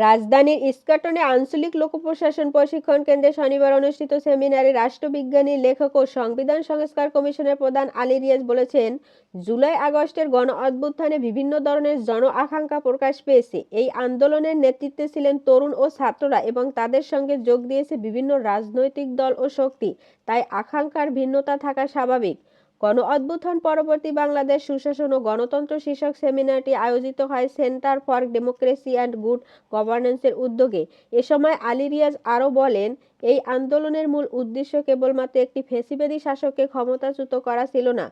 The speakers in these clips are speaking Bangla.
রাজধানীর ইস্কাটনে আঞ্চলিক লোকপ্রশাসন প্রশিক্ষণ কেন্দ্রে শনিবার অনুষ্ঠিত সেমিনারে রাষ্ট্রবিজ্ঞানী, লেখক ও সংবিধান সংস্কার কমিশনের প্রধান আলী রিয়াজ বলেছেন, জুলাই আগস্টের গণ অভ্যুত্থানে বিভিন্ন ধরনের জন আকাঙ্ক্ষা প্রকাশ পেয়েছে। এই আন্দোলনের নেতৃত্বে ছিলেন তরুণ ও ছাত্ররা এবং তাদের সঙ্গে যোগ দিয়েছে বিভিন্ন রাজনৈতিক দল ও শক্তি। তাই আকাঙ্ক্ষার ভিন্নতা থাকা স্বাভাবিক। গণ অভ্যুত্থান পরবর্তী বাংলাদেশ সুশাসন ও গণতন্ত্র শীর্ষক সেমিনারটি আয়োজিত হয় centre for democracy and good গভর্নেন্সের উদ্যোগে। এ সময় আলী রিয়াজ আরও বলেন, এই আন্দোলনের মূল উদ্দেশ্য কেবলমাত্র একটি ফ্যাসিবাদী শাসককে ক্ষমতাচ্যুত করা ছিল না।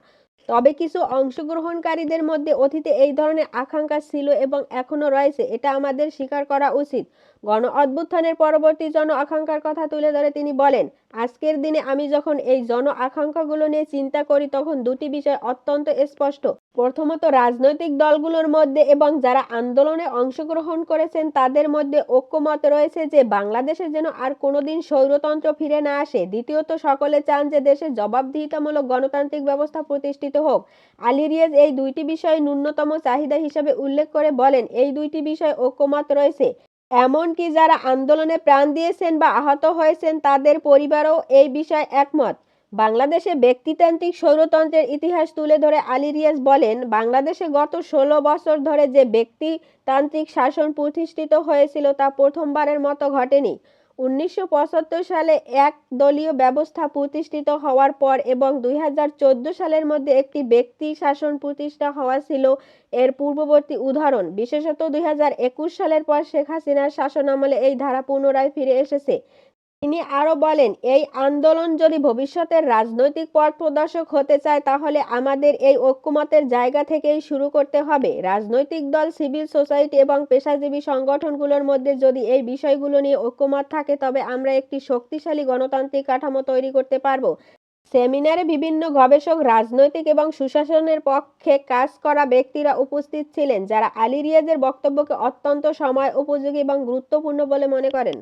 তবে কিছু অংশগ্রহণকারীদের মধ্যে অতীতে এই ধরনের আকাঙ্ক্ষা ছিল এবং এখনো রয়েছে, এটা আমাদের স্বীকার করা উচিত। গণ অভ্যুত্থানের পরবর্তী জন আকাঙ্ক্ষার কথা তুলে ধরে তিনি বলেন, আজকের দিনে আমি যখন এই জন আকাঙ্ক্ষাগুলো নিয়ে চিন্তা করি তখন দুটি বিষয় অত্যন্ত স্পষ্ট। প্রথমত, রাজনৈতিক দলগুলোর মধ্যে এবং যারা আন্দোলনে অংশগ্রহণ করেছেন তাদের মধ্যে ঐক্যমত রয়েছে যে বাংলাদেশে যেন আর কোনোদিন স্বৈরতন্ত্র ফিরে না আসে। দ্বিতীয়ত, সকলে চান যে দেশে জবাবদিহিতামূলক গণতান্ত্রিক ব্যবস্থা প্রতিষ্ঠিত হোক। আলী রিয়াজ এই দুইটি বিষয় ন্যূনতম চাহিদা হিসেবে উল্লেখ করে বলেন, এই দুইটি বিষয় ঐক্যমত রয়েছে। এমনকি যারা আন্দোলনে প্রাণ দিয়েছেন বা আহত হয়েছেন তাদের পরিবারও এই বিষয়ে একমত। বাংলাদেশে ব্যক্তিতান্ত্রিক স্বৈরতন্ত্রের ইতিহাস তুলে ধরে আলী রিয়াজ বলেন, বাংলাদেশে গত ১৬ বছর ধরে যে ব্যক্তিতান্ত্রিক শাসন প্রতিষ্ঠিত হয়েছিল তা প্রথমবারের মতো ঘটেনি। ১৯৭৫ সালে একদলীয় ব্যবস্থা প্রতিষ্ঠিত হওয়ার পর এবং ২০১৪ সালের মধ্যে একটি ব্যক্তি শাসন প্রতিষ্ঠা হওয়া ছিল এর পূর্ববর্তী উদাহরণ। বিশেষত ২০২১ সালের পর শেখ হাসিনার শাসনামলে এই ধারা পুনরায় ফিরে এসেছে। তিনি আরও বলেন, এই আন্দোলন যদি ভবিষ্যতের রাজনৈতিক পথ প্রদর্শক হতে চায় তাহলে আমাদের এই ঐক্যমতের জায়গা থেকেই শুরু করতে হবে। রাজনৈতিক দল, সিভিল সোসাইটি এবং পেশাজীবী সংগঠনগুলোর মধ্যে যদি এই বিষয়গুলো নিয়ে ঐক্যমত থাকে তবে আমরা একটি শক্তিশালী গণতান্ত্রিক কাঠামো তৈরি করতে পারব। সেমিনারে বিভিন্ন গবেষক, রাজনৈতিক এবং সুশাসনের পক্ষে কাজ করা ব্যক্তিরা উপস্থিত ছিলেন, যারা আলী রিয়াজের বক্তব্যকে অত্যন্ত সময় উপযোগী এবং গুরুত্বপূর্ণ বলে মনে করেন।